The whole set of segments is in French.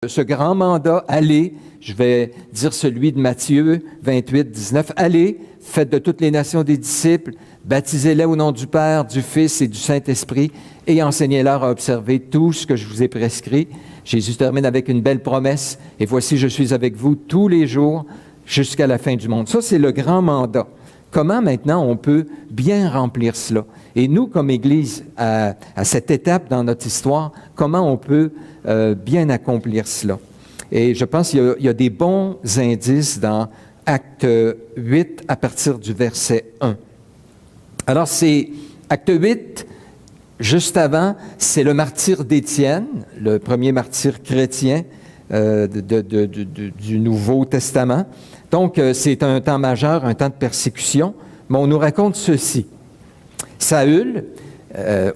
ce grand mandat, allez, je vais dire celui de Matthieu 28, 19, allez, faites de toutes les nations des disciples, baptisez-les au nom du Père, du Fils et du Saint-Esprit, et enseignez-leur à observer tout ce que je vous ai prescrit. Jésus termine avec une belle promesse, et voici, je suis avec vous tous les jours jusqu'à la fin du monde. Ça, c'est le grand mandat. Comment maintenant on peut bien remplir cela? Et nous, comme Église, à cette étape dans notre histoire, comment on peut bien accomplir cela? Et je pense qu'il y a des bons indices dans Acte 8 à partir du verset 1. Alors, c'est Acte 8, juste avant, c'est le martyre d'Étienne, le premier martyr chrétien du Nouveau Testament. Donc, c'est un temps majeur, un temps de persécution, mais on nous raconte ceci. Saül,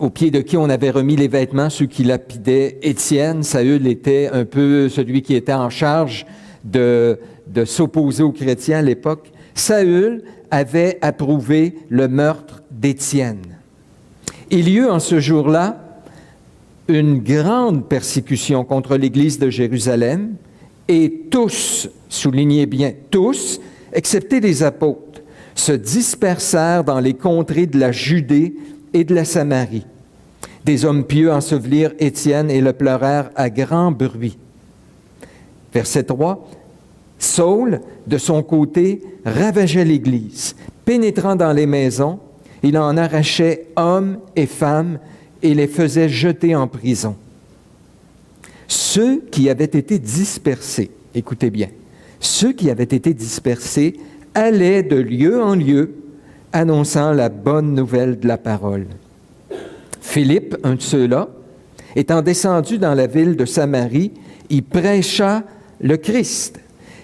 au pied de qui on avait remis les vêtements, ceux qui lapidaient Étienne, Saül était un peu celui qui était en charge de s'opposer aux chrétiens à l'époque. Saül avait approuvé le meurtre d'Étienne. Il y eut en ce jour-là une grande persécution contre l'Église de Jérusalem, et tous, soulignez bien, tous, excepté les apôtres, se dispersèrent dans les contrées de la Judée et de la Samarie. Des hommes pieux ensevelirent Étienne et le pleurèrent à grand bruit. Verset 3. Saul, de son côté, ravageait l'Église. Pénétrant dans les maisons, il en arrachait hommes et femmes et les faisait jeter en prison. Ceux qui avaient été dispersés, écoutez bien, ceux qui avaient été dispersés allaient de lieu en lieu, annonçant la bonne nouvelle de la parole. Philippe, un de ceux-là, étant descendu dans la ville de Samarie, y prêcha le Christ.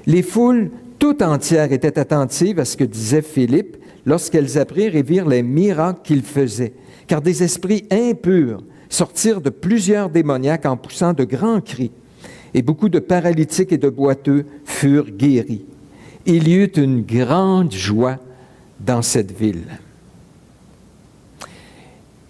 Les foules tout entières étaient attentives à ce que disait Philippe lorsqu'elles apprirent et virent les miracles qu'il faisait, car des esprits impurs sortirent de plusieurs démoniaques en poussant de grands cris, et beaucoup de paralytiques et de boiteux furent guéris. Il y eut une grande joie dans cette ville.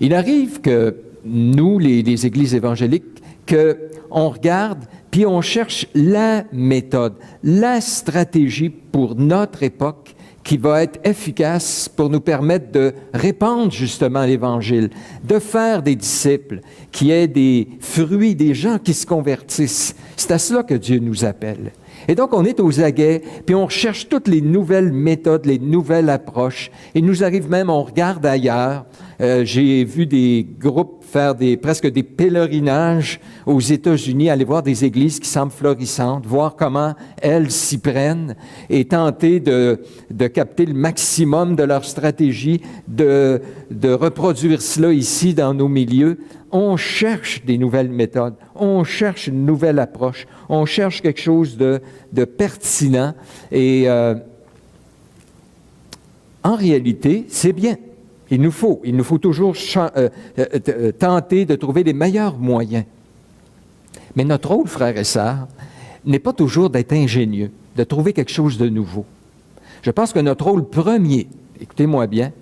Il arrive que nous, les églises évangéliques, qu'on regarde puis on cherche la méthode, la stratégie pour notre époque qui va être efficace pour nous permettre de répandre justement l'Évangile, de faire des disciples, qui aient des fruits, des gens qui se convertissent. C'est à cela que Dieu nous appelle. Et donc, on est aux aguets, puis on recherche toutes les nouvelles méthodes, les nouvelles approches. Il nous arrive même, on regarde ailleurs. J'ai vu des groupes faire presque des pèlerinages aux États-Unis, aller voir des églises qui semblent florissantes, voir comment elles s'y prennent et tenter de capter le maximum de leur stratégie, de reproduire cela ici dans nos milieux. On cherche des nouvelles méthodes, on cherche une nouvelle approche, on cherche quelque chose de pertinent et en réalité, c'est bien. Il nous faut toujours tenter de trouver les meilleurs moyens. Mais notre rôle, frères et sœurs, n'est pas toujours d'être ingénieux, de trouver quelque chose de nouveau. Je pense que notre rôle premier, écoutez-moi bien,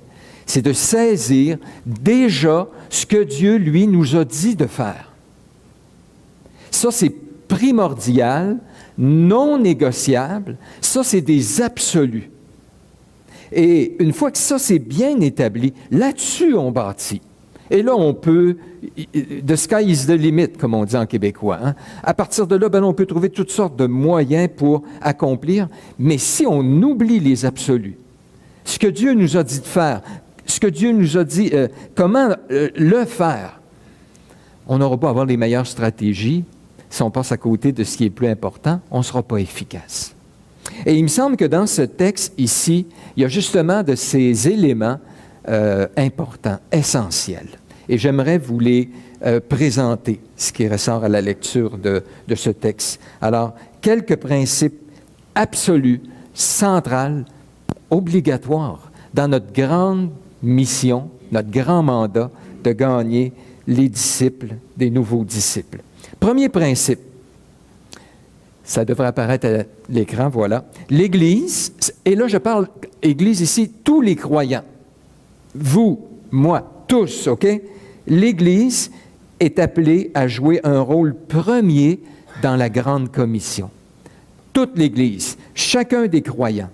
c'est de saisir déjà ce que Dieu, lui, nous a dit de faire. Ça, c'est primordial, non négociable. Ça, c'est des absolus. Et une fois que ça, c'est bien établi, là-dessus, on bâtit. Et là, on peut, the sky is the limit, comme on dit en québécois. Hein? À partir de là, on peut trouver toutes sortes de moyens pour accomplir. Mais si on oublie les absolus, ce que Dieu nous a dit de faire, ce que Dieu nous a dit, comment le faire, on n'aura pas à avoir les meilleures stratégies. Si on passe à côté de ce qui est plus important, on ne sera pas efficace. Et il me semble que dans ce texte ici, il y a justement de ces éléments importants, essentiels. Et j'aimerais vous les présenter, ce qui ressort à la lecture de ce texte. Alors, quelques principes absolus, centrales, obligatoires dans notre grande mission, notre grand mandat de gagner les disciples, des nouveaux disciples. Premier principe, ça devrait apparaître à l'écran, voilà. L'Église, et là je parle Église ici, tous les croyants, vous, moi, tous, OK? L'Église est appelée à jouer un rôle premier dans la grande commission. Toute l'Église, chacun des croyants.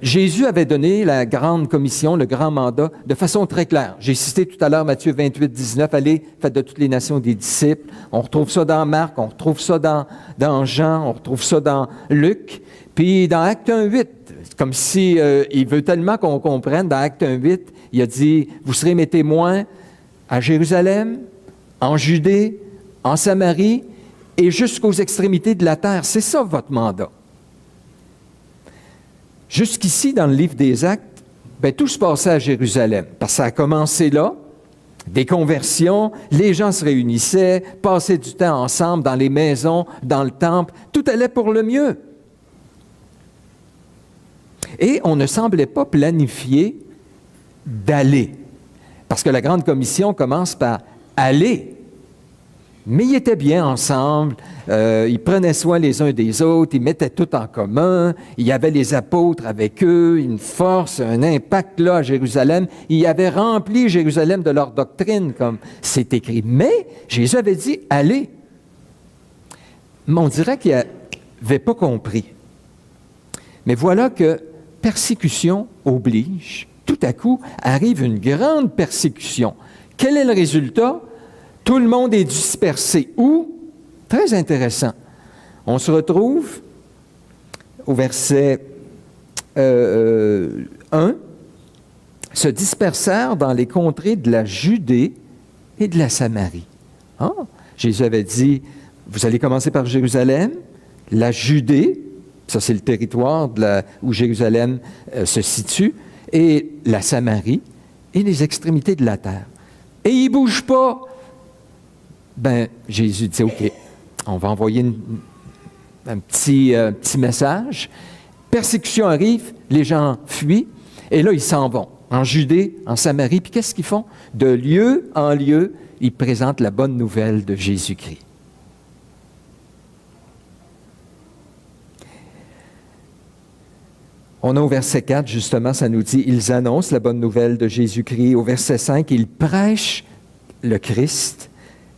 Jésus avait donné la grande commission, le grand mandat, de façon très claire. J'ai cité tout à l'heure Matthieu 28, 19, « Allez, faites de toutes les nations des disciples ». On retrouve ça dans Marc, on retrouve ça dans Jean, on retrouve ça dans Luc. Puis dans Acte 1, 8, comme si il veut tellement qu'on comprenne, dans Acte 1, 8, il a dit « Vous serez mes témoins à Jérusalem, en Judée, en Samarie et jusqu'aux extrémités de la terre. » C'est ça votre mandat. Jusqu'ici, dans le livre des Actes, tout se passait à Jérusalem, parce que ça a commencé là, des conversions, les gens se réunissaient, passaient du temps ensemble dans les maisons, dans le temple, tout allait pour le mieux. Et on ne semblait pas planifier d'aller, parce que la grande commission commence par aller. Mais ils étaient bien ensemble, ils prenaient soin les uns des autres, ils mettaient tout en commun, il y avait les apôtres avec eux, une force, un impact là à Jérusalem. Ils avaient rempli Jérusalem de leur doctrine, comme c'est écrit. Mais Jésus avait dit « allez ». Mais on dirait qu'ils n'avaient pas compris. Mais voilà que persécution oblige. Tout à coup, arrive une grande persécution. Quel est le résultat? Tout le monde est dispersé. Où? Très intéressant. On se retrouve au verset 1. Se dispersèrent dans les contrées de la Judée et de la Samarie. Ah, Jésus avait dit, vous allez commencer par Jérusalem, la Judée, ça c'est le territoire où Jérusalem se situe, et la Samarie, et les extrémités de la terre. Et il ne bouge pas. Jésus dit, OK, on va envoyer un petit message. Persécution arrive, les gens fuient, et là, ils s'en vont en Judée, en Samarie. Puis qu'est-ce qu'ils font? De lieu en lieu, ils présentent la bonne nouvelle de Jésus-Christ. On a au verset 4, justement, ça nous dit, ils annoncent la bonne nouvelle de Jésus-Christ. Au verset 5, ils prêchent le Christ.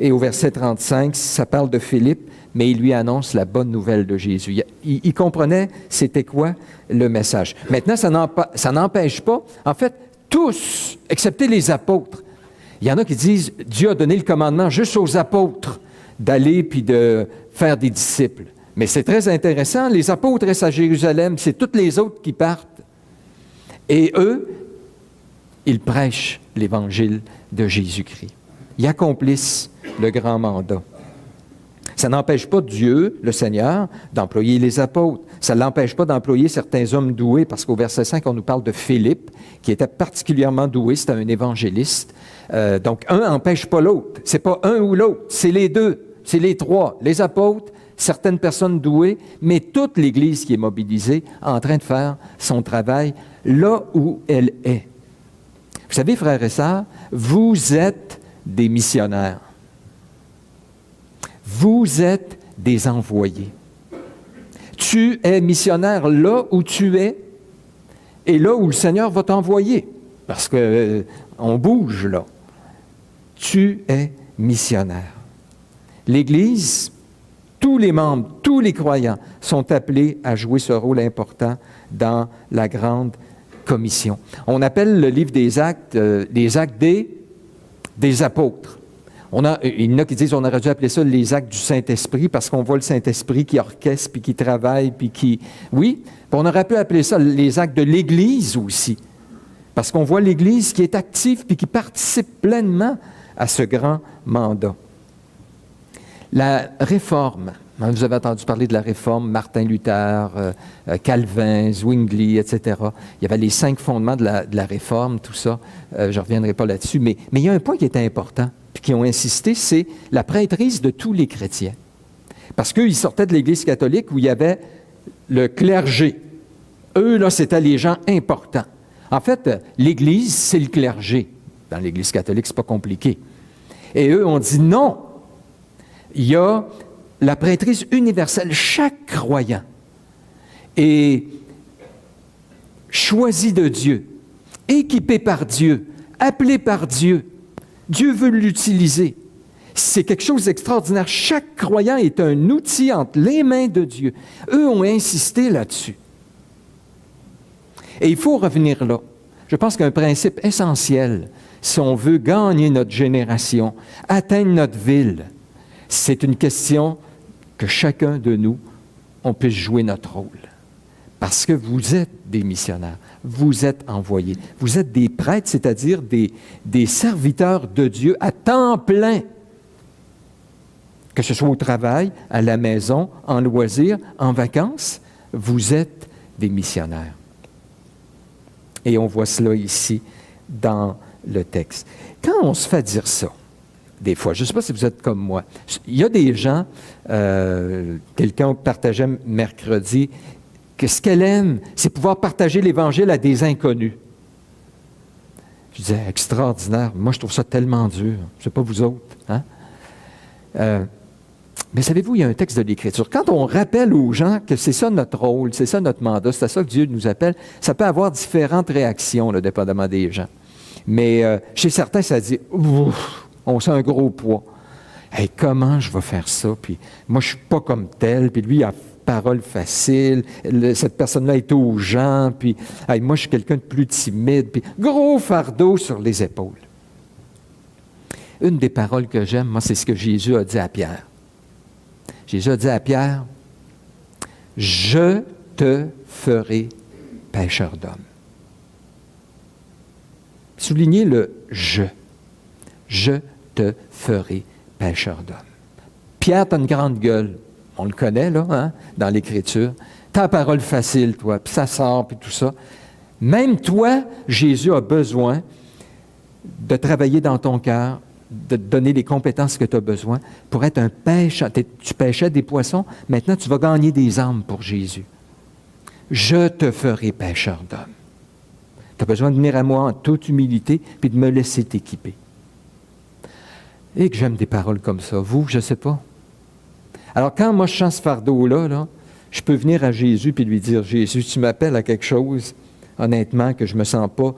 Et au verset 35, ça parle de Philippe, mais il lui annonce la bonne nouvelle de Jésus. Il comprenait c'était quoi le message. Maintenant, ça n'empêche pas, en fait, tous, excepté les apôtres. Il y en a qui disent, Dieu a donné le commandement juste aux apôtres d'aller puis de faire des disciples. Mais c'est très intéressant, les apôtres restent à Jérusalem, c'est tous les autres qui partent. Et eux, ils prêchent l'évangile de Jésus-Christ. Ils accomplissent le grand mandat. Ça n'empêche pas Dieu, le Seigneur, d'employer les apôtres. Ça ne l'empêche pas d'employer certains hommes doués, parce qu'au verset 5, on nous parle de Philippe, qui était particulièrement doué, c'était un évangéliste. Donc, un n'empêche pas l'autre. C'est pas un ou l'autre, c'est les deux, c'est les trois. Les apôtres, certaines personnes douées, mais toute l'Église qui est mobilisée en train de faire son travail là où elle est. Vous savez, frères et sœurs, vous êtes des missionnaires. Vous êtes des envoyés. Tu es missionnaire là où tu es et là où le Seigneur va t'envoyer, parce qu'on bouge là. Tu es missionnaire. L'Église, tous les membres, tous les croyants sont appelés à jouer ce rôle important dans la grande commission. On appelle le livre des actes des apôtres. Il y en a qui disent qu'on aurait dû appeler ça les actes du Saint-Esprit parce qu'on voit le Saint-Esprit qui orchestre, puis qui travaille, puis qui... Oui, on aurait pu appeler ça les actes de l'Église aussi, parce qu'on voit l'Église qui est active puis qui participe pleinement à ce grand mandat. La Réforme, vous avez entendu parler de la Réforme, Martin Luther, Calvin, Zwingli, etc. Il y avait les 5 fondements de la Réforme, tout ça. Je ne reviendrai pas là-dessus, mais il y a un point qui est important, puis qui ont insisté, c'est la prêtrise de tous les chrétiens. Parce qu'eux, ils sortaient de l'Église catholique où il y avait le clergé. Eux, là, c'était les gens importants. En fait, l'Église, c'est le clergé. Dans l'Église catholique, c'est pas compliqué. Et eux ont dit non. Il y a la prêtrise universelle. Chaque croyant est choisi de Dieu, équipé par Dieu, appelé par Dieu. Dieu veut l'utiliser. C'est quelque chose d'extraordinaire. Chaque croyant est un outil entre les mains de Dieu. Eux ont insisté là-dessus. Et il faut revenir là. Je pense qu'un principe essentiel, si on veut gagner notre génération, atteindre notre ville, c'est une question que chacun de nous, on puisse jouer notre rôle. Parce que vous êtes des missionnaires, vous êtes envoyés, vous êtes des prêtres, c'est-à-dire des serviteurs de Dieu à temps plein. Que ce soit au travail, à la maison, en loisirs, en vacances, vous êtes des missionnaires. Et on voit cela ici dans le texte. Quand on se fait dire ça, des fois, je ne sais pas si vous êtes comme moi, il y a des gens, quelqu'un partageait mercredi, que ce qu'elle aime, c'est pouvoir partager l'Évangile à des inconnus. Je disais, extraordinaire, moi je trouve ça tellement dur, je ne sais pas vous autres. Hein? Mais savez-vous, il y a un texte de l'Écriture. Quand on rappelle aux gens que c'est ça notre rôle, c'est ça notre mandat, c'est à ça que Dieu nous appelle, ça peut avoir différentes réactions, là, dépendamment des gens. Mais chez certains, ça dit, ouf, on sent un gros poids. Hey, comment je vais faire ça? Puis moi, je ne suis pas comme tel, puis lui, il a parole facile, cette personne-là est aux gens, puis hey, moi, je suis quelqu'un de plus timide, puis gros fardeau sur les épaules. Une des paroles que j'aime, moi, c'est ce que Jésus a dit à Pierre. Jésus a dit à Pierre, « Je te ferai pêcheur d'hommes. » Soulignez le « je ». « Je te ferai pêcheur d'hommes. » Pierre, tu as une grande gueule. On le connaît, là, hein, dans l'Écriture. Tu as la parole facile, toi, puis ça sort, puis tout ça. Même toi, Jésus a besoin de travailler dans ton cœur, de te donner les compétences que tu as besoin pour être un pêcheur. Tu pêchais des poissons, maintenant tu vas gagner des âmes pour Jésus. Je te ferai pêcheur d'hommes. Tu as besoin de venir à moi en toute humilité puis de me laisser t'équiper. Et que j'aime des paroles comme ça. Vous, je ne sais pas. Alors quand moi je sens ce fardeau-là, je peux venir à Jésus puis lui dire, Jésus, tu m'appelles à quelque chose, honnêtement, que je ne me sens pas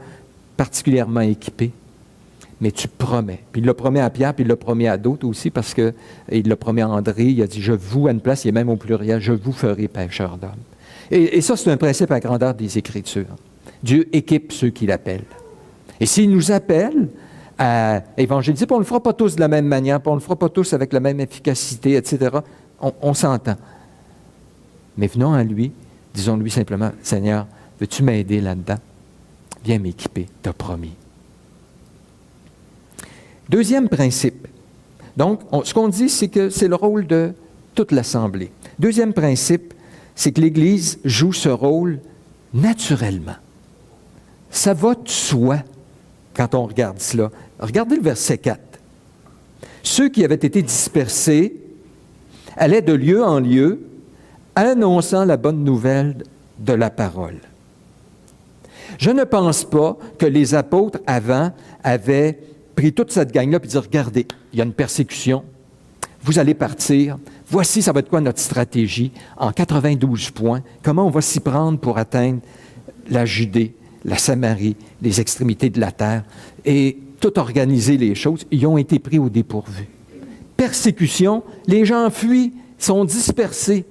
particulièrement équipé. Mais tu promets. Puis il l'a promis à Pierre, puis il l'a promis à d'autres aussi, parce qu'il l'a promis à André, il a dit, je vous, à une place, il est même au pluriel, je vous ferai pêcheurs d'hommes. Et ça, c'est un principe à grandeur des Écritures. Dieu équipe ceux qui l'appellent. Et s'il nous appelle à évangéliser, puis on ne le fera pas tous de la même manière, puis on ne le fera pas tous avec la même efficacité, etc., on s'entend. Mais venons à lui, disons-lui simplement, Seigneur, veux-tu m'aider là-dedans? Viens m'équiper, t'as promis. Deuxième principe. Donc, ce qu'on dit, c'est que c'est le rôle de toute l'Assemblée. Deuxième principe, c'est que l'Église joue ce rôle naturellement. Ça va de soi quand on regarde cela. Regardez le verset 4. Ceux qui avaient été dispersés allaient de lieu en lieu, annonçant la bonne nouvelle de la parole. Je ne pense pas que les apôtres avant avaient pris toute cette gang-là et dire, regardez, il y a une persécution, vous allez partir, voici ça va être quoi notre stratégie en 92 points, comment on va s'y prendre pour atteindre la Judée, la Samarie, les extrémités de la terre, et tout organiser les choses, ils ont été pris au dépourvu. Persécution, les gens fuient, sont dispersés.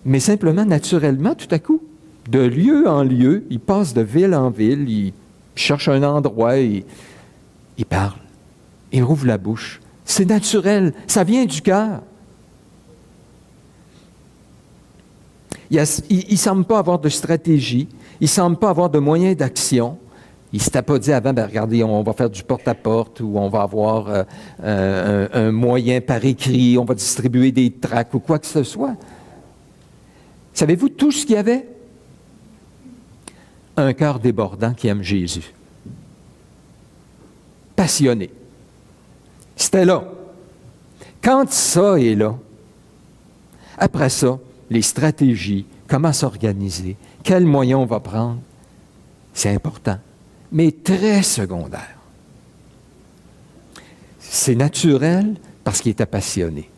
Mais simplement, naturellement, tout à coup, de lieu en lieu, ils passent de ville en ville, ils cherchent un endroit, ils parlent, ils rouvrent la bouche. C'est naturel, ça vient du cœur. Il ne semble pas avoir de stratégie, il ne semble pas avoir de moyens d'action. Il ne s'était pas dit avant, ben regardez, on va faire du porte-à-porte ou on va avoir un moyen par écrit, on va distribuer des tracts ou quoi que ce soit. Savez-vous tout ce qu'il y avait? Un cœur débordant qui aime Jésus. Passionné. C'était là. Quand ça est là, après ça, les stratégies, comment s'organiser, quels moyens on va prendre, c'est important, mais très secondaire. C'est naturel parce qu'il était passionné.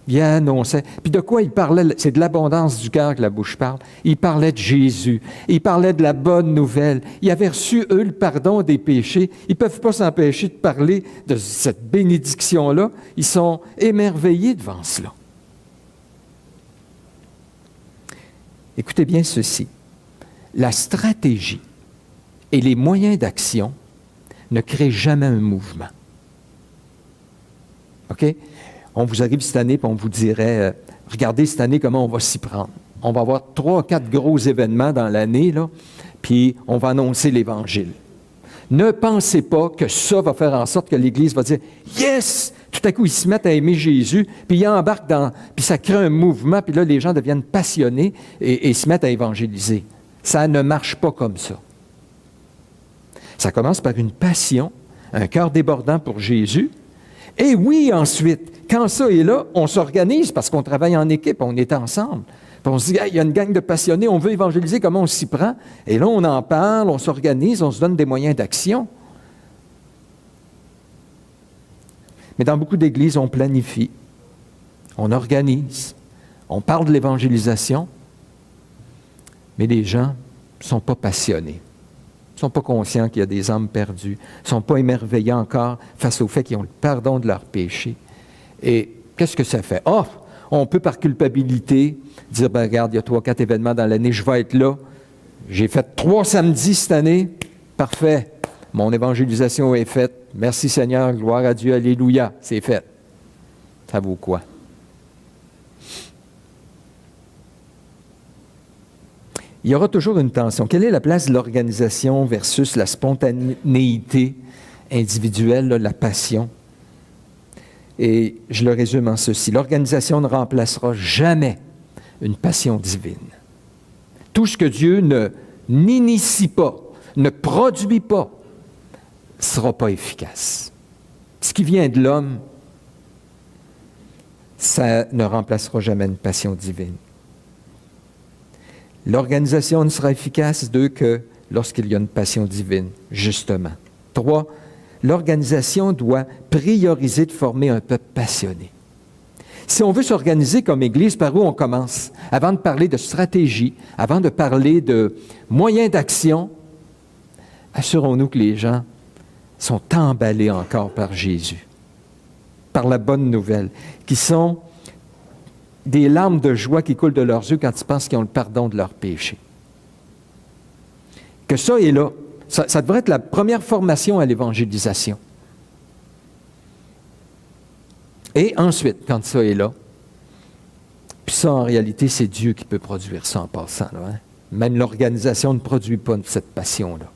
Il annonçait. Puis de quoi il parlait? C'est de l'abondance du cœur que la bouche parle. Il parlait de Jésus. Il parlait de la bonne nouvelle. Ils avaient reçu, eux, le pardon des péchés. Ils ne peuvent pas s'empêcher de parler de cette bénédiction-là. Ils sont émerveillés devant cela. Écoutez bien ceci. La stratégie et les moyens d'action ne créent jamais un mouvement. OK? On vous arrive cette année et on vous dirait, regardez cette année comment on va s'y prendre. On va avoir 3 ou 4 gros événements dans l'année, là, puis on va annoncer l'Évangile. Ne pensez pas que ça va faire en sorte que l'Église va dire « Yes! » Tout à coup, ils se mettent à aimer Jésus, puis ils embarquent dans... Puis ça crée un mouvement, puis là, les gens deviennent passionnés et se mettent à évangéliser. Ça ne marche pas comme ça. Ça commence par une passion, un cœur débordant pour Jésus. Et oui, ensuite, quand ça est là, on s'organise parce qu'on travaille en équipe, on est ensemble. Puis on se dit, hey, il y a une gang de passionnés, on veut évangéliser, comment on s'y prend? Et là, on en parle, on s'organise, on se donne des moyens d'action. Mais dans beaucoup d'églises, on planifie, on organise, on parle de l'évangélisation, mais les gens ne sont pas passionnés. Ils ne sont pas conscients qu'il y a des âmes perdues. Ils ne sont pas émerveillés encore face au fait qu'ils ont le pardon de leurs péchés. Et qu'est-ce que ça fait? Oh, on peut par culpabilité dire, ben regarde, il y a 3 ou 4 événements dans l'année, je vais être là. J'ai fait 3 samedis cette année. Parfait. Mon évangélisation est faite. Merci Seigneur, gloire à Dieu, alléluia. C'est fait. Ça vaut quoi? Il y aura toujours une tension. Quelle est la place de l'organisation versus la spontanéité individuelle, là, la passion? Et je le résume en ceci. L'organisation ne remplacera jamais une passion divine. Tout ce que Dieu n'initie pas, ne produit pas, ne sera pas efficace. Ce qui vient de l'homme, ça ne remplacera jamais une passion divine. L'organisation ne sera efficace, 2, que lorsqu'il y a une passion divine, justement. 3, l'organisation doit prioriser de former un peuple passionné. Si on veut s'organiser comme Église, par où on commence? Avant de parler de stratégie, avant de parler de moyens d'action, assurons-nous que les gens sont emballés encore par Jésus, par la bonne nouvelle, qui sont des larmes de joie qui coulent de leurs yeux quand ils pensent qu'ils ont le pardon de leurs péchés. Que ça est là. Ça devrait être la première formation à l'évangélisation. Et ensuite, quand ça est là, puis ça, en réalité, c'est Dieu qui peut produire ça en passant. Là, hein? Même l'organisation ne produit pas cette passion-là.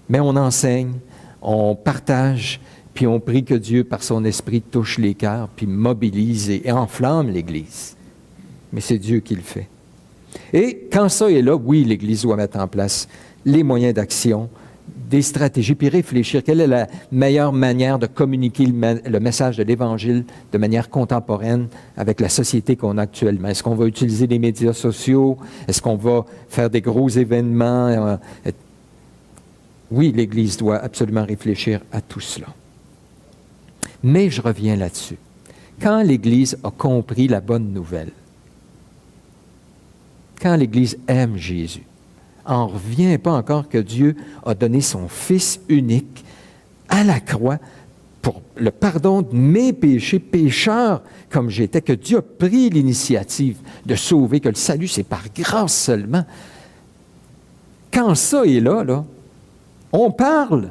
Mais on enseigne, on partage, puis on prie que Dieu, par son esprit, touche les cœurs, puis mobilise et enflamme l'Église. Mais c'est Dieu qui le fait. Et quand ça est là, oui, l'Église doit mettre en place les moyens d'action, des stratégies, puis réfléchir quelle est la meilleure manière de communiquer le message de l'Évangile de manière contemporaine avec la société qu'on a actuellement. Est-ce qu'on va utiliser les médias sociaux? Est-ce qu'on va faire des gros événements? Oui, l'Église doit absolument réfléchir à tout cela. Mais je reviens là-dessus. Quand l'Église a compris la bonne nouvelle, quand l'Église aime Jésus, on ne revient pas encore que Dieu a donné son Fils unique à la croix pour le pardon de mes péchés, pécheurs comme j'étais, que Dieu a pris l'initiative de sauver, que le salut, c'est par grâce seulement. Quand ça est là, on parle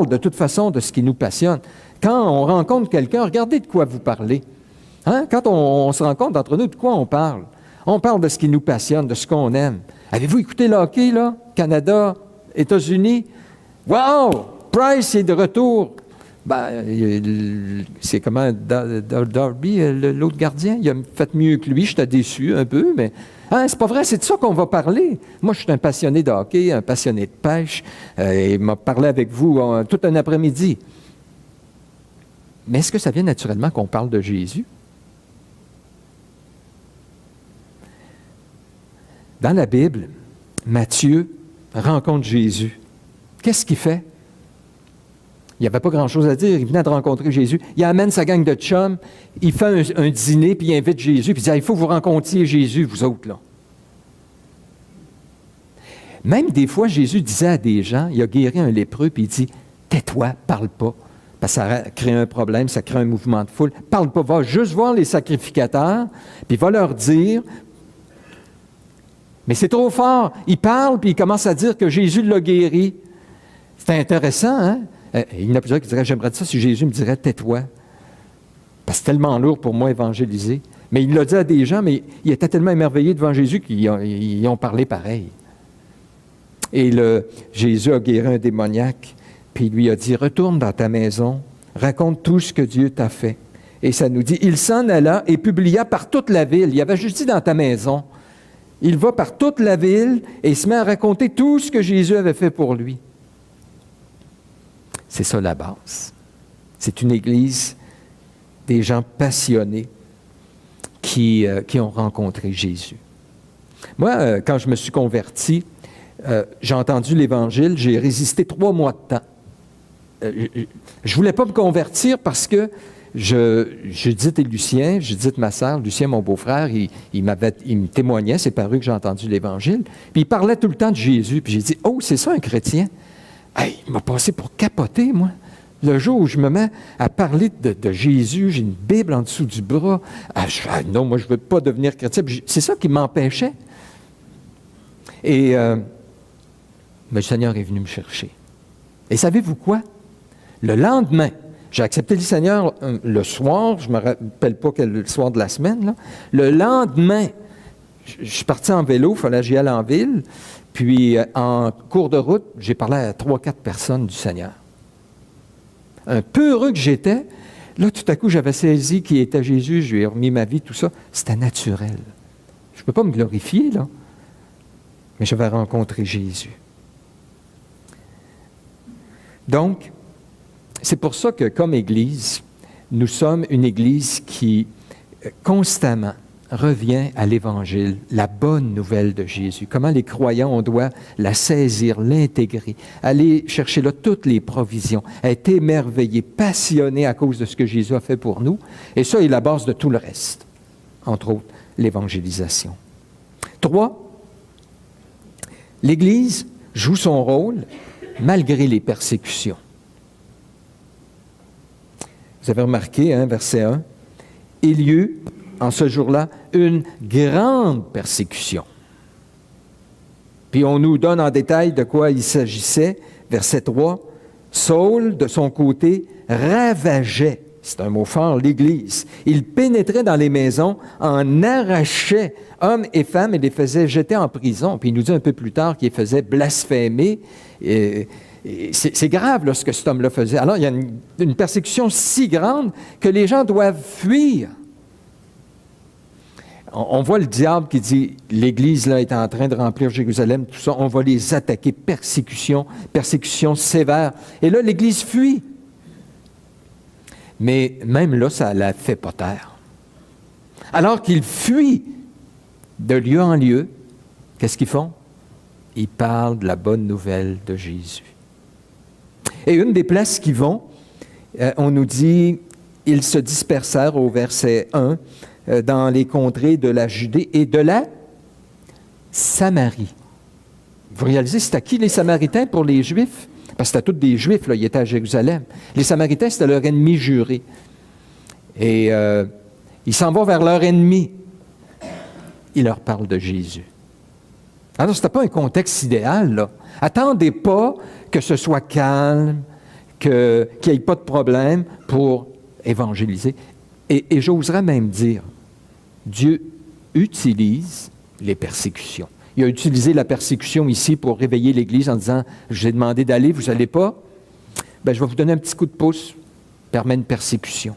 de toute façon de ce qui nous passionne. Quand on rencontre quelqu'un, regardez de quoi vous parlez. Hein? Quand on se rencontre entre nous, de quoi on parle? On parle de ce qui nous passionne, de ce qu'on aime. Avez-vous écouté le hockey, là? Canada, États-Unis? Wow! Price est de retour. C'est comment Darby, l'autre gardien? Il a fait mieux que lui. J'étais déçu un peu, mais c'est pas vrai, c'est de ça qu'on va parler. Moi, je suis un passionné de hockey, un passionné de pêche. Il m'a parlé avec vous tout un après-midi. Mais est-ce que ça vient naturellement qu'on parle de Jésus? Dans la Bible, Matthieu rencontre Jésus. Qu'est-ce qu'il fait? Il n'y avait pas grand-chose à dire. Il venait de rencontrer Jésus. Il amène sa gang de chums, il fait un dîner, puis il invite Jésus, puis il dit « Il faut que vous rencontriez Jésus, vous autres, là. » Même des fois, Jésus disait à des gens, il a guéri un lépreux, puis il dit « Tais-toi, parle pas. » Parce que ça crée un problème, ça crée un mouvement de foule. Parle pas, va juste voir les sacrificateurs, puis va leur dire. Mais c'est trop fort. Il parle, puis il commence à dire que Jésus l'a guéri. C'est intéressant, hein? Il y en a plusieurs qui diraient, j'aimerais ça si Jésus me dirait, tais-toi. Parce que c'est tellement lourd pour moi évangéliser. Mais il l'a dit à des gens, mais il était tellement émerveillé devant Jésus qu'ils ont parlé pareil. Et Jésus a guéri un démoniaque, puis il lui a dit, retourne dans ta maison, raconte tout ce que Dieu t'a fait. Et ça nous dit, il s'en alla et publia par toute la ville. Il avait juste dit dans ta maison. Il va par toute la ville et il se met à raconter tout ce que Jésus avait fait pour lui. C'est ça la base. C'est une église des gens passionnés qui ont rencontré Jésus. Moi, quand je me suis converti, j'ai entendu l'Évangile, j'ai résisté 3 mois de temps. Je ne voulais pas me convertir parce que Judith et Lucien, Judith ma sœur, Lucien mon beau-frère, il me témoignait, c'est par eux que j'ai entendu l'Évangile, puis il parlait tout le temps de Jésus, puis j'ai dit « Oh, c'est ça un chrétien? » Hey, il m'a passé pour capoter, moi. Le jour où je me mets à parler de Jésus, j'ai une Bible en dessous du bras, non, moi je ne veux pas devenir chrétien. C'est ça qui m'empêchait. Et mais le Seigneur est venu me chercher. Et savez-vous quoi? Le lendemain, j'ai accepté le Seigneur le soir, je ne me rappelle pas quel soir de la semaine, là. Le lendemain, je suis parti en vélo, il fallait que j'y aille en ville, puis en cours de route, j'ai parlé à 3-4 personnes du Seigneur. Un peu heureux que j'étais, là, tout à coup, j'avais saisi qui était Jésus, je lui ai remis ma vie, tout ça. C'était naturel. Je ne peux pas me glorifier, là, mais je vais rencontrer Jésus. Donc, c'est pour ça que, comme Église, nous sommes une Église qui, constamment, revient à l'Évangile, la bonne nouvelle de Jésus. Comment les croyants, on doit la saisir, l'intégrer, aller chercher là toutes les provisions, être émerveillé, passionné à cause de ce que Jésus a fait pour nous. Et ça est la base de tout le reste, entre autres, l'évangélisation. 3, l'Église joue son rôle malgré les persécutions. Vous avez remarqué, hein, verset 1, « Il y eut en ce jour-là une grande persécution. » Puis on nous donne en détail de quoi il s'agissait. Verset 3, « Saul, de son côté, ravageait, c'est un mot fort, l'Église. Il pénétrait dans les maisons, en arrachait hommes et femmes et les faisait jeter en prison. » Puis il nous dit un peu plus tard qu'il les faisait blasphémer. C'est grave là, ce que cet homme-là faisait. Alors, il y a une persécution si grande que les gens doivent fuir. On voit le diable qui dit, l'Église là est en train de remplir Jérusalem, tout ça, on va les attaquer, persécution sévère. Et là, l'Église fuit. Mais même là, ça ne la fait pas taire. Alors qu'ils fuient de lieu en lieu, qu'est-ce qu'ils font? Ils parlent de la bonne nouvelle de Jésus. Et une des places qu'ils vont, on nous dit, ils se dispersèrent au verset 1, dans les contrées de la Judée et de la Samarie. Vous réalisez, c'est à qui les Samaritains pour les Juifs? Parce que c'était tous des Juifs, là, ils étaient à Jérusalem. Les Samaritains, c'était leur ennemi juré. Et ils s'en vont vers leur ennemi. Ils leur parlent de Jésus. Alors, ce n'était pas un contexte idéal, là. Attendez pas que ce soit calme, qu'il n'y ait pas de problème pour évangéliser. Et j'oserais même dire, Dieu utilise les persécutions. Il a utilisé la persécution ici pour réveiller l'Église en disant, « Je vous ai demandé d'aller, vous n'allez pas? Bien, je vais vous donner un petit coup de pouce, permet une persécution. »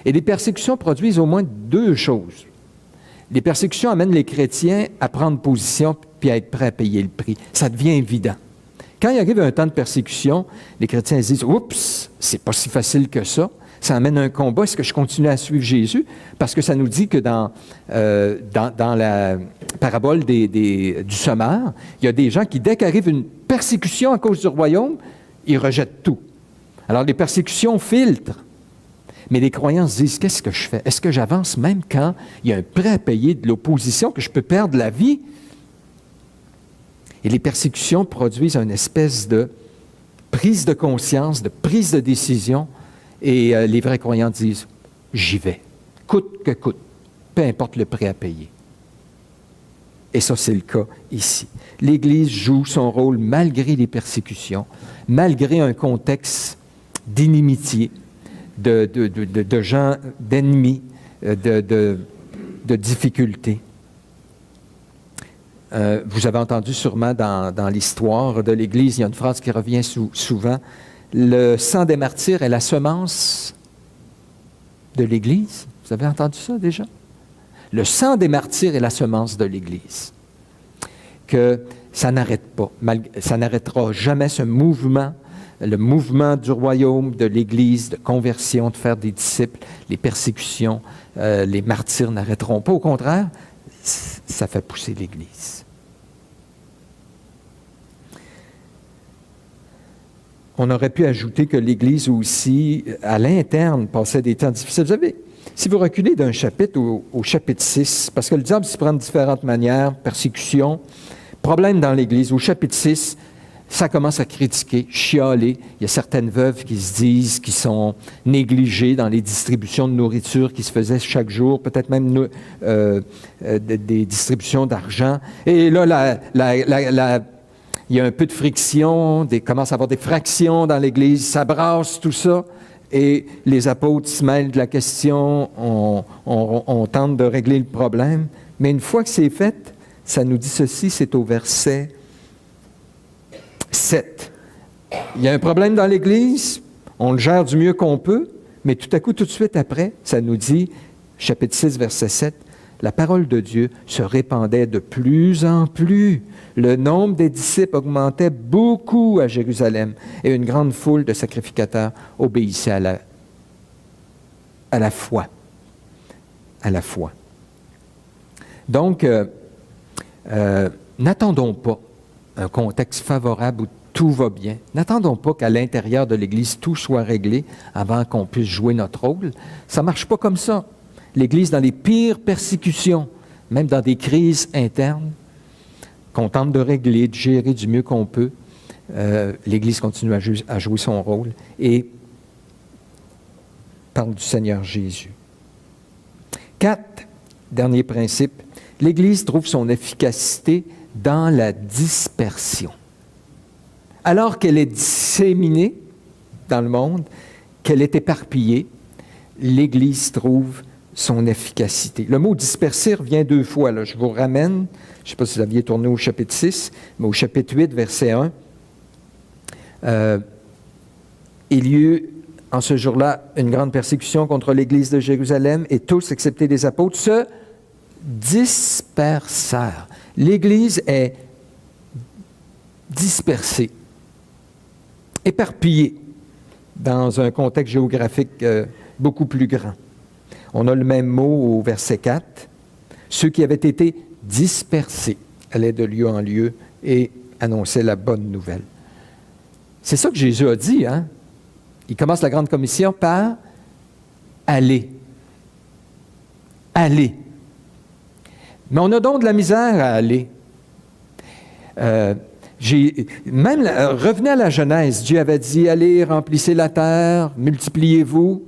Et les persécutions produisent au moins 2 choses. Les persécutions amènent les chrétiens à prendre position puis à être prêts à payer le prix. Ça devient évident. Quand il arrive un temps de persécution, les chrétiens se disent « Oups, c'est pas si facile que ça. » Ça amène un combat. Est-ce que je continue à suivre Jésus? Parce que ça nous dit que dans la parabole du semeur, il y a des gens qui, dès qu'arrive une persécution à cause du royaume, ils rejettent tout. Alors, les persécutions filtrent. Mais les croyants se disent, qu'est-ce que je fais? Est-ce que j'avance même quand il y a un prêt à payer de l'opposition, que je peux perdre la vie? Et les persécutions produisent une espèce de prise de conscience, de prise de décision. Et les vrais croyants disent, j'y vais, coûte que coûte, peu importe le prix à payer. Et ça, c'est le cas ici. L'Église joue son rôle malgré les persécutions, malgré un contexte d'inimitié, de gens, d'ennemis, de difficultés. Vous avez entendu sûrement dans l'histoire de l'Église, il y a une phrase qui revient souvent, le sang des martyrs est la semence de l'Église. Vous avez entendu ça déjà? Le sang des martyrs est la semence de l'Église. Que ça n'arrête pas. Ça n'arrêtera jamais ce mouvement, le mouvement du royaume, de l'Église, de conversion, de faire des disciples, les persécutions, les martyrs n'arrêteront pas. Au contraire, ça fait pousser l'Église. On aurait pu ajouter que l'Église aussi, à l'interne, passait des temps difficiles. Vous savez, si vous reculez d'un chapitre au chapitre 6, parce que le diable s'y prend de différentes manières, persécution, problème dans l'Église, au chapitre 6, ça commence à critiquer, chialer. Il y a certaines veuves qui se disent qu'ils sont négligées dans les distributions de nourriture qui se faisaient chaque jour, peut-être même des distributions d'argent. Et là, il y a un peu de friction, commence à avoir des fractions dans l'Église, ça brasse tout ça. Et les apôtres se mêlent de la question, on tente de régler le problème. Mais une fois que c'est fait, ça nous dit ceci, c'est au verset 7. Il y a un problème dans l'Église, on le gère du mieux qu'on peut, mais tout à coup, tout de suite après, ça nous dit, chapitre 6, verset 7, la parole de Dieu se répandait de plus en plus. Le nombre des disciples augmentait beaucoup à Jérusalem et une grande foule de sacrificateurs obéissait à la foi. À la foi. Donc, n'attendons pas un contexte favorable où tout va bien. N'attendons pas qu'à l'intérieur de l'Église, tout soit réglé avant qu'on puisse jouer notre rôle. Ça ne marche pas comme ça. L'Église, dans les pires persécutions, même dans des crises internes, qu'on tente de régler, de gérer du mieux qu'on peut, l'Église continue à jouer son rôle et parle du Seigneur Jésus. 4, dernier principe, l'Église trouve son efficacité dans la dispersion. Alors qu'elle est disséminée dans le monde, qu'elle est éparpillée, l'Église trouve son efficacité. Le mot « disperser » revient 2 fois. Là. Je vous ramène, je ne sais pas si vous aviez tourné au chapitre 6, mais au chapitre 8, verset 1. Il y eut en ce jour-là une grande persécution contre l'Église de Jérusalem et tous, excepté les apôtres, se dispersèrent. L'Église est dispersée, éparpillée dans un contexte géographique beaucoup plus grand. On a le même mot au verset 4. Ceux qui avaient été dispersés allaient de lieu en lieu et annonçaient la bonne nouvelle. C'est ça que Jésus a dit, hein? Il commence la grande commission par « aller ». Aller. Mais on a donc de la misère à aller. Revenez à la Genèse, Dieu avait dit « Allez, remplissez la terre, multipliez-vous ».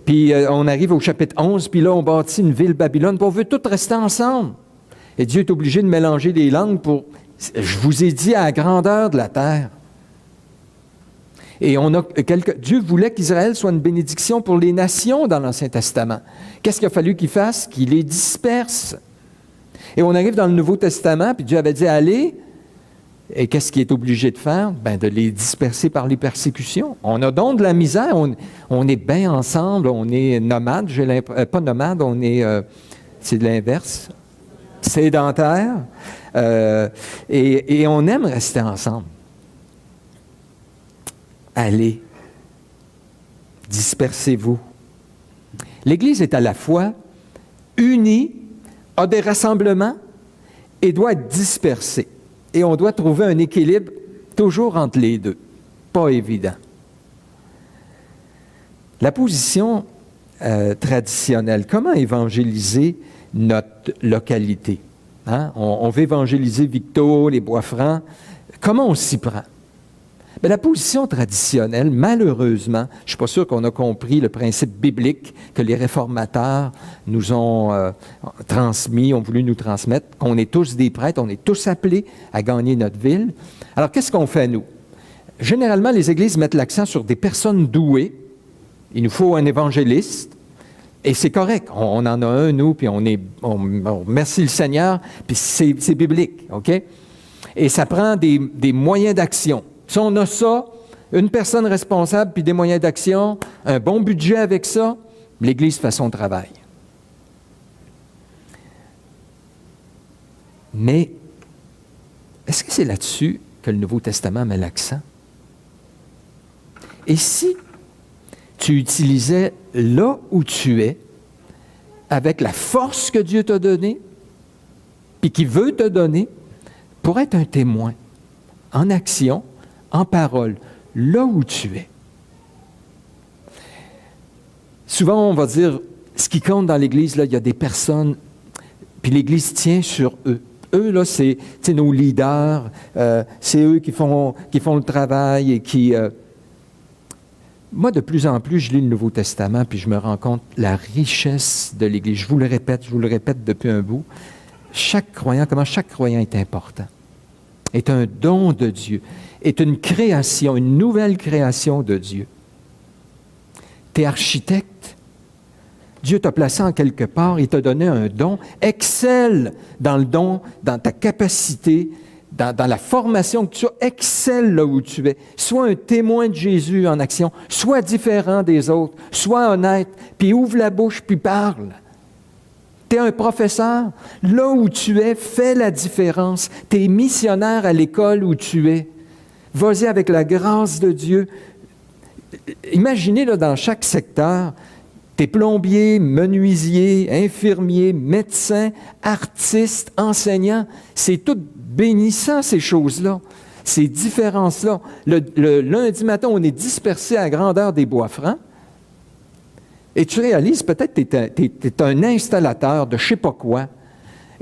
Puis on arrive au chapitre 11, puis là, on bâtit une ville Babylone, puis on veut tous rester ensemble. Et Dieu est obligé de mélanger les langues pour... Je vous ai dit à la grandeur de la terre. Et Dieu voulait qu'Israël soit une bénédiction pour les nations dans l'Ancien Testament. Qu'est-ce qu'il a fallu qu'il fasse? Qu'il les disperse. Et on arrive dans le Nouveau Testament, puis Dieu avait dit « Allez ». Et qu'est-ce qu'il est obligé de faire? Ben, de les disperser par les persécutions. On a donc de la misère, on est bien ensemble, on est nomade, pas nomade, on est, c'est de l'inverse, sédentaire, et on aime rester ensemble. Allez, dispersez-vous. L'Église est à la fois unie, a des rassemblements et doit être dispersée. Et on doit trouver un équilibre toujours entre les deux. Pas évident. La position traditionnelle, comment évangéliser notre localité? Hein? On veut évangéliser Victo, les Bois-Francs. Comment on s'y prend? Bien, la position traditionnelle, malheureusement, je ne suis pas sûr qu'on a compris le principe biblique que les réformateurs nous ont transmis, ont voulu nous transmettre, qu'on est tous des prêtres, on est tous appelés à gagner notre ville. Alors, qu'est-ce qu'on fait, nous? Généralement, les églises mettent l'accent sur des personnes douées. Il nous faut un évangéliste. Et c'est correct. On en a un, nous, puis on remercie le Seigneur, puis c'est biblique, OK? Et ça prend des moyens d'action. Si on a ça, une personne responsable, puis des moyens d'action, un bon budget avec ça, l'Église fait son travail. Mais est-ce que c'est là-dessus que le Nouveau Testament met l'accent? Et si tu utilisais là où tu es, avec la force que Dieu t'a donnée, puis qu'il veut te donner, pour être un témoin, en action, en parole, là où tu es. Souvent, on va dire, ce qui compte dans l'Église, là, il y a des personnes, puis l'Église tient sur eux. Eux, là, c'est nos leaders, c'est eux qui font le travail et qui... Moi, de plus en plus, je lis le Nouveau Testament, puis je me rends compte la richesse de l'Église. Je vous le répète depuis un bout. Chaque croyant est important, est un don de Dieu, est une création, une nouvelle création de Dieu. Tu es architecte. Dieu t'a placé en quelque part, il t'a donné un don. Excelle dans le don, dans ta capacité, dans la formation que tu as. Excelle là où tu es. Sois un témoin de Jésus en action. Sois différent des autres. Sois honnête. Puis ouvre la bouche, puis parle. Tu es un professeur. Là où tu es, fais la différence. Tu es missionnaire à l'école où tu es. Vas-y avec la grâce de Dieu. Imaginez là, dans chaque secteur, tu es plombier, menuisier, infirmier, médecin, artiste, enseignant. C'est tout bénissant, ces choses-là, ces différences-là. Le lundi matin, on est dispersés à la grandeur des Bois-Francs. Et tu réalises, peut-être que tu es un installateur de je ne sais pas quoi,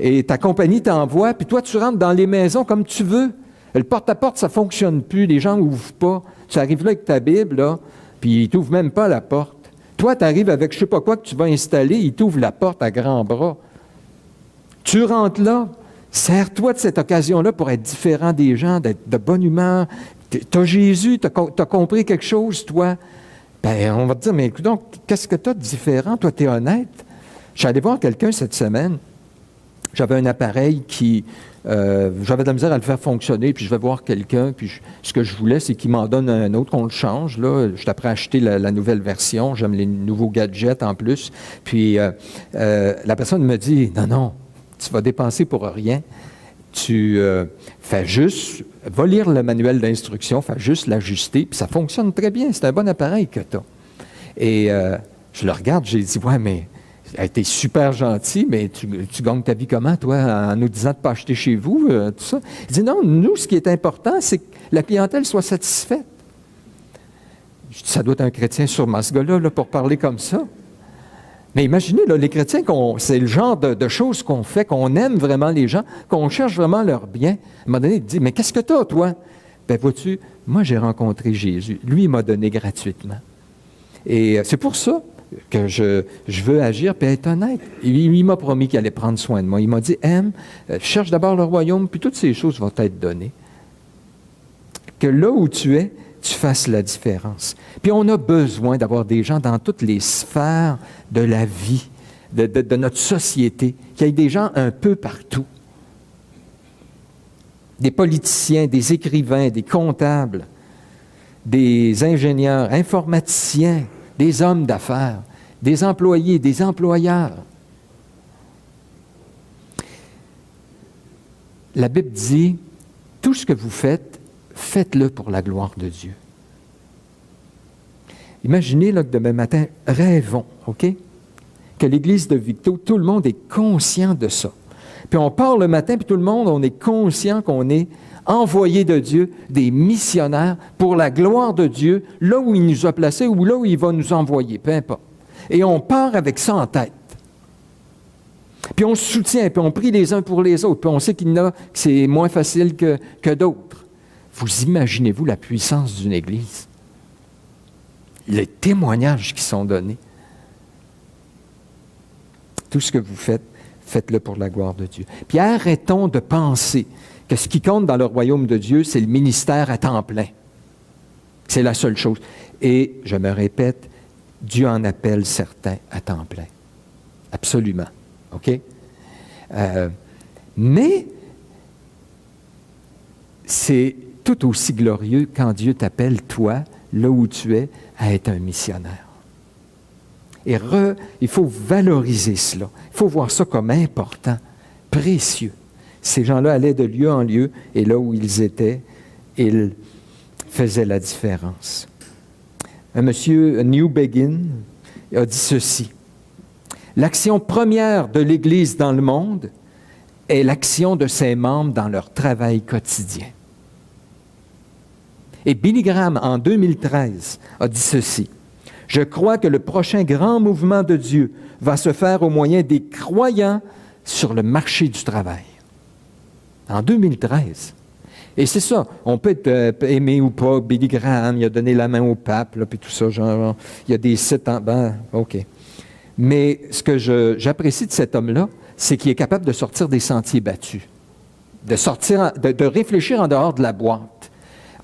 et ta compagnie t'envoie, puis toi, tu rentres dans les maisons comme tu veux. Le porte-à-porte, ça ne fonctionne plus, les gens n'ouvrent pas. Tu arrives là avec ta Bible, là, puis ils ne t'ouvrent même pas la porte. Toi, tu arrives avec je ne sais pas quoi que tu vas installer, ils t'ouvrent la porte à grands bras. Tu rentres là, sers-toi de cette occasion-là pour être différent des gens, d'être de bonne humeur. Tu as Jésus, tu as compris quelque chose, toi. Bien, on va te dire, mais écoute donc, qu'est-ce que tu as de différent? Toi, tu es honnête. Je suis allé voir quelqu'un cette semaine. J'avais un appareil qui... j'avais de la misère à le faire fonctionner, puis je vais voir quelqu'un, puis ce que je voulais, c'est qu'il m'en donne un autre, qu'on le change. Là. Je suis prêt à acheter la nouvelle version. J'aime les nouveaux gadgets en plus. Puis la personne me dit, non, tu vas dépenser pour rien. Tu fais juste, va lire le manuel d'instruction, fais juste l'ajuster, puis ça fonctionne très bien. C'est un bon appareil que tu as. Et je le regarde, j'ai dit, ouais, mais t'es super gentil, mais tu gagnes ta vie comment, toi, en nous disant de ne pas acheter chez vous, tout ça? Il dit, non, nous, ce qui est important, c'est que la clientèle soit satisfaite. Je dis, ça doit être un chrétien sûrement, ce gars-là, là, pour parler comme ça. Mais imaginez, là, les chrétiens, c'est le genre de choses qu'on fait, qu'on aime vraiment les gens, qu'on cherche vraiment leur bien. À un moment donné, il dit, mais qu'est-ce que tu as, toi? Ben, vois-tu, moi, j'ai rencontré Jésus. Lui, il m'a donné gratuitement. Et c'est pour ça que je veux agir et être honnête. Il m'a promis qu'il allait prendre soin de moi. Il m'a dit, cherche d'abord le royaume, puis toutes ces choses vont t'être données. Que là où tu es, tu fasses la différence. Puis on a besoin d'avoir des gens dans toutes les sphères de la vie, de notre société, qu'il y ait des gens un peu partout. Des politiciens, des écrivains, des comptables, des ingénieurs, informaticiens, des hommes d'affaires, des employés, des employeurs. La Bible dit, tout ce que vous faites, faites-le pour la gloire de Dieu. Imaginez là, que demain matin, rêvons, OK? Que l'Église de Victo, tout le monde est conscient de ça. Puis on part le matin, puis tout le monde, on est conscient qu'on est envoyés de Dieu, des missionnaires pour la gloire de Dieu, là où il nous a placés ou là où il va nous envoyer, peu importe. Et on part avec ça en tête. Puis on se soutient, puis on prie les uns pour les autres, puis on sait qu'il y en a que c'est moins facile que d'autres. Vous imaginez-vous la puissance d'une Église? Les témoignages qui sont donnés. Tout ce que vous faites, faites-le pour la gloire de Dieu. Puis arrêtons de penser que ce qui compte dans le royaume de Dieu, c'est le ministère à temps plein. C'est la seule chose. Et, je me répète, Dieu en appelle certains à temps plein. Absolument. OK? Mais c'est tout aussi glorieux quand Dieu t'appelle, toi, là où tu es, à être un missionnaire. Et il faut valoriser cela. Il faut voir ça comme important, précieux. Ces gens-là allaient de lieu en lieu, et là où ils étaient, ils faisaient la différence. Un monsieur Newbegin a dit ceci: l'action première de l'Église dans le monde est l'action de ses membres dans leur travail quotidien. Et Billy Graham, en 2013, a dit ceci: je crois que le prochain grand mouvement de Dieu va se faire au moyen des croyants sur le marché du travail. En 2013. Et c'est ça, on peut être aimé ou pas, Billy Graham, il a donné la main au pape, là, puis tout ça, genre, il y a des sites en... Ben, OK. Mais ce que j'apprécie de cet homme-là, c'est qu'il est capable de sortir des sentiers battus, de réfléchir en dehors de la boîte.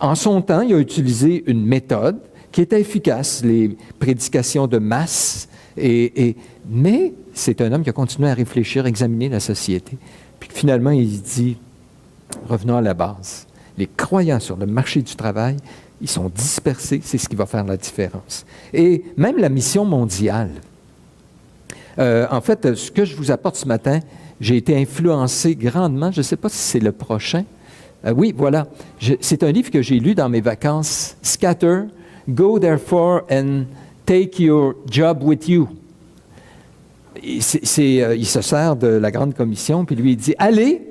En son temps, il a utilisé une méthode qui était efficace, les prédications de masse, mais c'est un homme qui a continué à réfléchir, à examiner la société. Puis finalement, il dit, revenons à la base. Les croyants sur le marché du travail, ils sont dispersés, c'est ce qui va faire la différence. Et même la mission mondiale. En fait, ce que je vous apporte ce matin, j'ai été influencé grandement, je ne sais pas si c'est le prochain. Oui, voilà. C'est un livre que j'ai lu dans mes vacances, Scatter, Go therefore and take your job with you. Il se sert de la Grande Commission, puis lui, il dit, allez,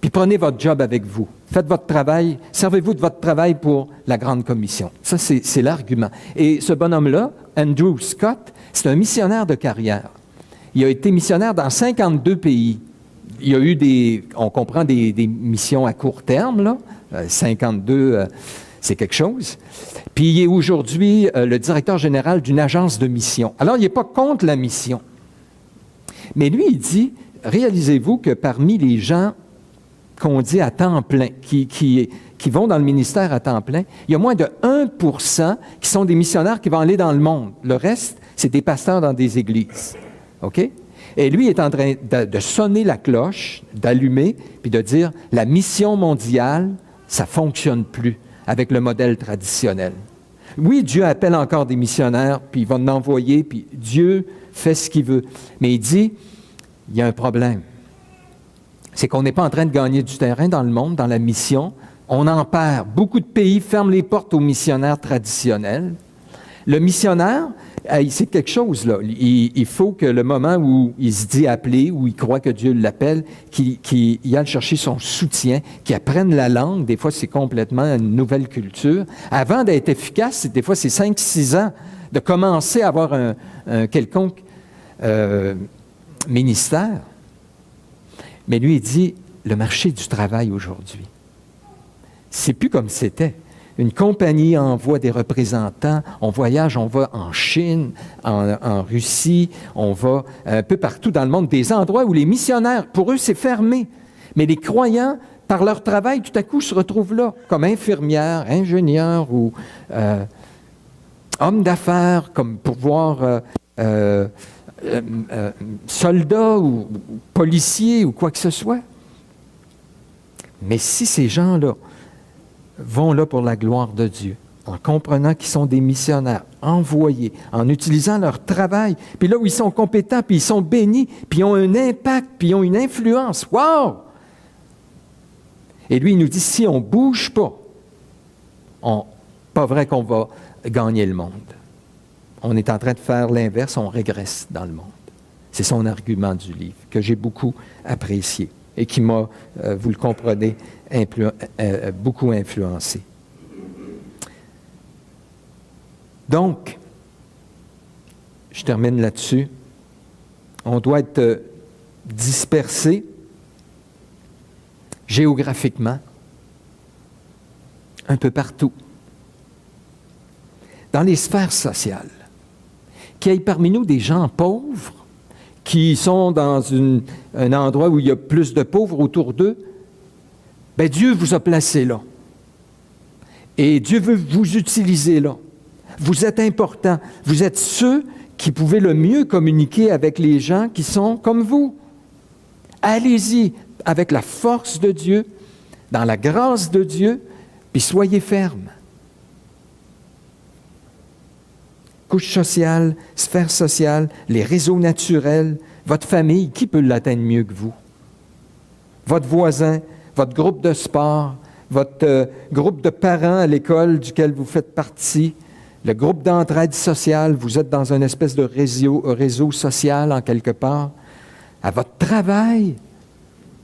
puis prenez votre job avec vous. Faites votre travail, servez-vous de votre travail pour la Grande Commission. Ça, c'est l'argument. Et ce bonhomme-là, Andrew Scott, c'est un missionnaire de carrière. Il a été missionnaire dans 52 pays. Il y a eu on comprend des missions à court terme, là. 52, c'est quelque chose. Puis il est aujourd'hui le directeur général d'une agence de mission. Alors, il n'est pas contre la mission. Mais lui, il dit, réalisez-vous que parmi les gens qu'on dit à temps plein, qui vont dans le ministère à temps plein, il y a moins de 1% qui sont des missionnaires qui vont aller dans le monde. Le reste, c'est des pasteurs dans des églises. OK? Et lui est en train de sonner la cloche, d'allumer, puis de dire, la mission mondiale, ça ne fonctionne plus avec le modèle traditionnel. Oui, Dieu appelle encore des missionnaires, puis il va en envoyer, puis Dieu fait ce qu'il veut. Mais il dit, il y a un problème. C'est qu'on n'est pas en train de gagner du terrain dans le monde, dans la mission. On en perd. Beaucoup de pays ferment les portes aux missionnaires traditionnels. Le missionnaire, c'est quelque chose, là. Il faut que le moment où il se dit appeler, où il croit que Dieu l'appelle, qu'il aille chercher son soutien, qu'il apprenne la langue. Des fois, c'est complètement une nouvelle culture. Avant d'être efficace, des fois, c'est 5-6 ans de commencer à avoir un quelconque ministère. Mais lui, il dit, le marché du travail aujourd'hui, c'est plus comme c'était. Une compagnie envoie des représentants, on voyage, on va en Chine, en Russie, on va un peu partout dans le monde, des endroits où les missionnaires, pour eux, c'est fermé. Mais les croyants, par leur travail, tout à coup, se retrouvent là, comme infirmières, ingénieurs ou hommes d'affaires, comme pouvoir soldats ou policiers ou quoi que ce soit. Mais si ces gens-là vont là pour la gloire de Dieu, en comprenant qu'ils sont des missionnaires envoyés, en utilisant leur travail, puis là où ils sont compétents, puis ils sont bénis, puis ils ont un impact, puis ils ont une influence. Wow! Et lui, il nous dit, si on ne bouge pas, pas vrai qu'on va gagner le monde. On est en train de faire l'inverse, on régresse dans le monde. C'est son argument du livre, que j'ai beaucoup apprécié. et qui m'a, vous le comprenez, beaucoup influencé. Donc, je termine là-dessus. On doit être dispersé géographiquement, un peu partout, dans les sphères sociales. Qu'il y ait parmi nous des gens pauvres qui sont dans un endroit où il y a plus de pauvres autour d'eux, bien Dieu vous a placé là. Et Dieu veut vous utiliser là. Vous êtes important. Vous êtes ceux qui pouvez le mieux communiquer avec les gens qui sont comme vous. Allez-y avec la force de Dieu, dans la grâce de Dieu, puis soyez fermes. Couche sociale, sphère sociale, les réseaux naturels, votre famille, qui peut l'atteindre mieux que vous? Votre voisin, votre groupe de sport, votre groupe de parents à l'école duquel vous faites partie, le groupe d'entraide sociale, vous êtes dans une espèce de réseau social en quelque part. À votre travail,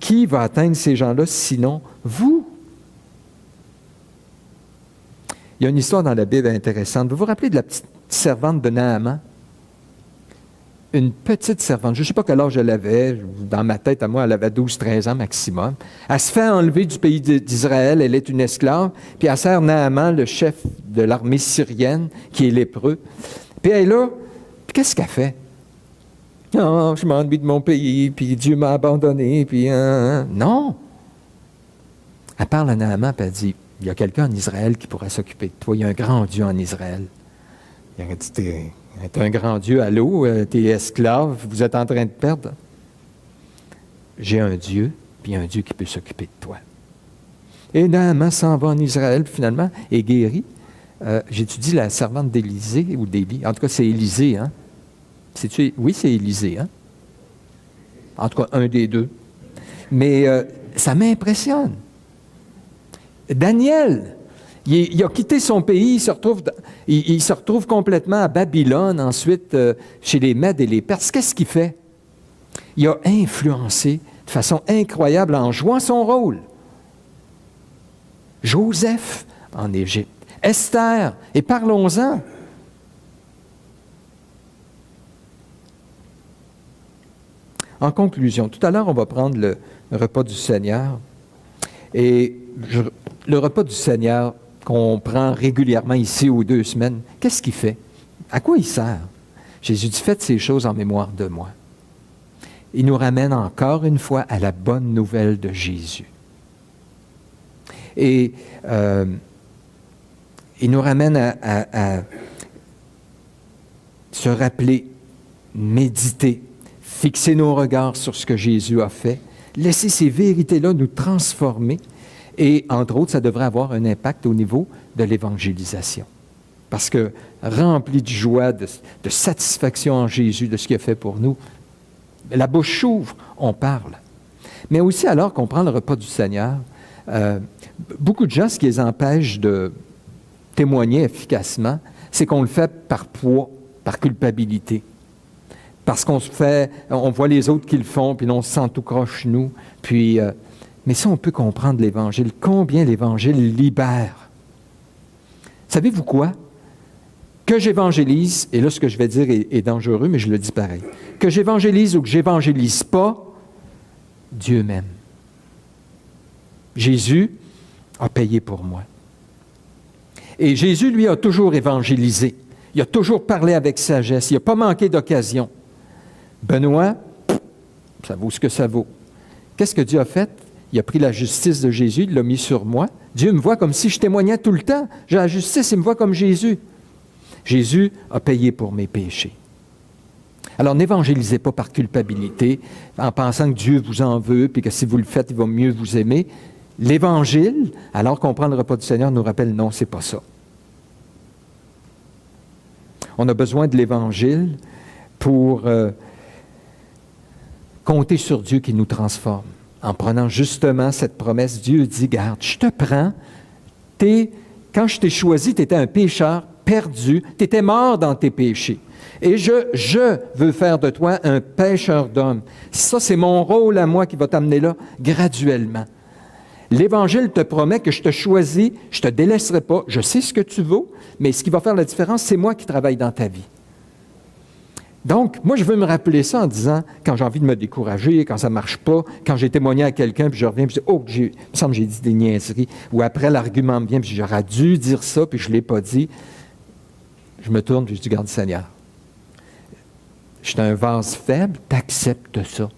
qui va atteindre ces gens-là sinon vous? Il y a une histoire dans la Bible intéressante. Vous vous rappelez de la petite servante de Naaman? Une petite servante, je ne sais pas quel âge elle avait, dans ma tête à moi, elle avait 12-13 ans maximum. Elle se fait enlever du pays d'Israël, elle est une esclave, puis elle sert Naaman, le chef de l'armée syrienne, qui est lépreux. Puis elle est là, puis qu'est-ce qu'elle fait? Non, je m'ennuie de mon pays, puis Dieu m'a abandonné, puis... Non! Elle parle à Naaman, puis elle dit, il y a quelqu'un en Israël qui pourrait s'occuper de toi, il y a un grand Dieu en Israël. Il a dit, t'es un grand Dieu, allô, t'es esclave, vous êtes en train de perdre. J'ai un Dieu, puis un Dieu qui peut s'occuper de toi. Et Naaman s'en va en Israël, finalement, est guéri. J'étudie la servante d'Élisée, ou d'Élie. En tout cas, c'est Élisée, hein? Oui, c'est Élisée, hein? En tout cas, un des deux. Mais ça m'impressionne. Daniel, il a quitté son pays, il se retrouve complètement à Babylone, ensuite chez les Mèdes et les Perses. Qu'est-ce qu'il fait? Il a influencé de façon incroyable en jouant son rôle. Joseph en Égypte, Esther, et parlons-en. En conclusion, tout à l'heure, on va prendre le repas du Seigneur. Et le repas du Seigneur qu'on prend régulièrement ici aux 2 semaines, qu'est-ce qu'il fait? À quoi il sert? Jésus dit, faites ces choses en mémoire de moi. Il nous ramène encore une fois à la bonne nouvelle de Jésus. Et il nous ramène à se rappeler, méditer, fixer nos regards sur ce que Jésus a fait, laisser ces vérités-là nous transformer. Et, entre autres, ça devrait avoir un impact au niveau de l'évangélisation. Parce que, rempli de joie, de satisfaction en Jésus, de ce qu'il a fait pour nous, la bouche s'ouvre, on parle. Mais aussi, alors qu'on prend le repas du Seigneur, beaucoup de gens, ce qui les empêche de témoigner efficacement, c'est qu'on le fait par poids, par culpabilité. Parce on voit les autres qui le font, puis on se sent tout croche, nous, puis... mais si on peut comprendre l'Évangile, combien l'Évangile libère. Savez-vous quoi? Que j'évangélise, et là ce que je vais dire est dangereux, mais je le dis pareil. Que j'évangélise ou que j'évangélise pas, Dieu m'aime. Jésus a payé pour moi. Et Jésus, lui, a toujours évangélisé. Il a toujours parlé avec sagesse. Il n'a pas manqué d'occasion. Benoît, ça vaut ce que ça vaut. Qu'est-ce que Dieu a fait? Il a pris la justice de Jésus, il l'a mis sur moi. Dieu me voit comme si je témoignais tout le temps. J'ai la justice, il me voit comme Jésus. Jésus a payé pour mes péchés. Alors, n'évangélisez pas par culpabilité, en pensant que Dieu vous en veut, puis que si vous le faites, il va mieux vous aimer. L'Évangile, alors qu'on prend le repas du Seigneur, nous rappelle, non, c'est pas ça. On a besoin de l'Évangile pour compter sur Dieu qui nous transforme. En prenant justement cette promesse, Dieu dit, garde, je te prends, quand je t'ai choisi, tu étais un pécheur, perdu, tu étais mort dans tes péchés. Et je veux faire de toi un pêcheur d'hommes. Ça, c'est mon rôle à moi qui va t'amener là graduellement. L'Évangile te promet que je te choisis, je ne te délaisserai pas, je sais ce que tu vaux, mais ce qui va faire la différence, c'est moi qui travaille dans ta vie. Donc, moi, je veux me rappeler ça en disant, quand j'ai envie de me décourager, quand ça ne marche pas, quand j'ai témoigné à quelqu'un, puis je reviens, puis je dis, oh, il me semble que j'ai dit des niaiseries, ou après l'argument me vient, puis j'aurais dû dire ça, puis je ne l'ai pas dit. Je me tourne, puis je dis, garde Seigneur, je suis un vase faible, tu acceptes ça.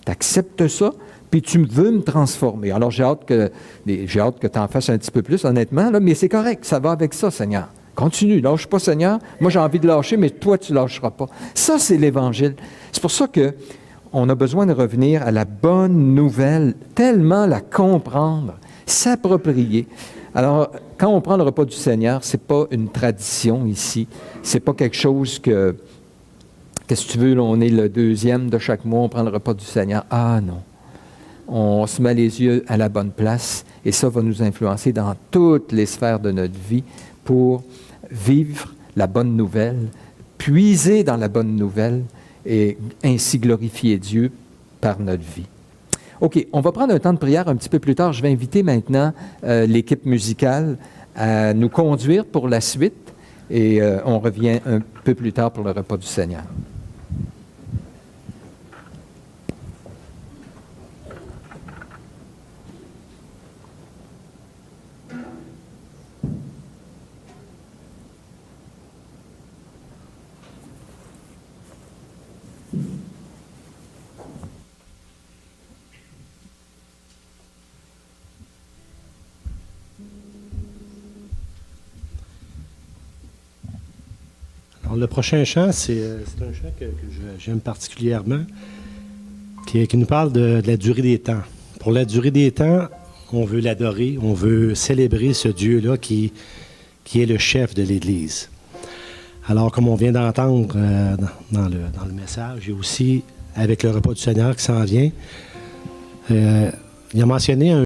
Tu acceptes ça, puis tu veux me transformer. Alors, j'ai hâte que tu en fasses un petit peu plus, honnêtement, là, mais c'est correct, ça va avec ça, Seigneur. Continue, lâche pas, Seigneur. Moi, j'ai envie de lâcher, mais toi, tu ne lâcheras pas. Ça, c'est l'Évangile. C'est pour ça qu'on a besoin de revenir à la bonne nouvelle, tellement la comprendre, s'approprier. Alors, quand on prend le repas du Seigneur, ce n'est pas une tradition ici. Ce n'est pas quelque chose que, qu'est-ce que tu veux, là, on est le 2e de chaque mois, on prend le repas du Seigneur. Ah non. On se met les yeux à la bonne place et ça va nous influencer dans toutes les sphères de notre vie pour vivre la bonne nouvelle, puiser dans la bonne nouvelle et ainsi glorifier Dieu par notre vie. OK, on va prendre un temps de prière un petit peu plus tard. Je vais inviter maintenant l'équipe musicale à nous conduire pour la suite et on revient un peu plus tard pour le repas du Seigneur. Alors, le prochain chant, c'est un chant que j'aime particulièrement, qui nous parle de la durée des temps. Pour la durée des temps, on veut l'adorer, on veut célébrer ce Dieu-là qui est le chef de l'Église. Alors, comme on vient d'entendre dans le message, et aussi avec le repas du Seigneur qui s'en vient, il a mentionné un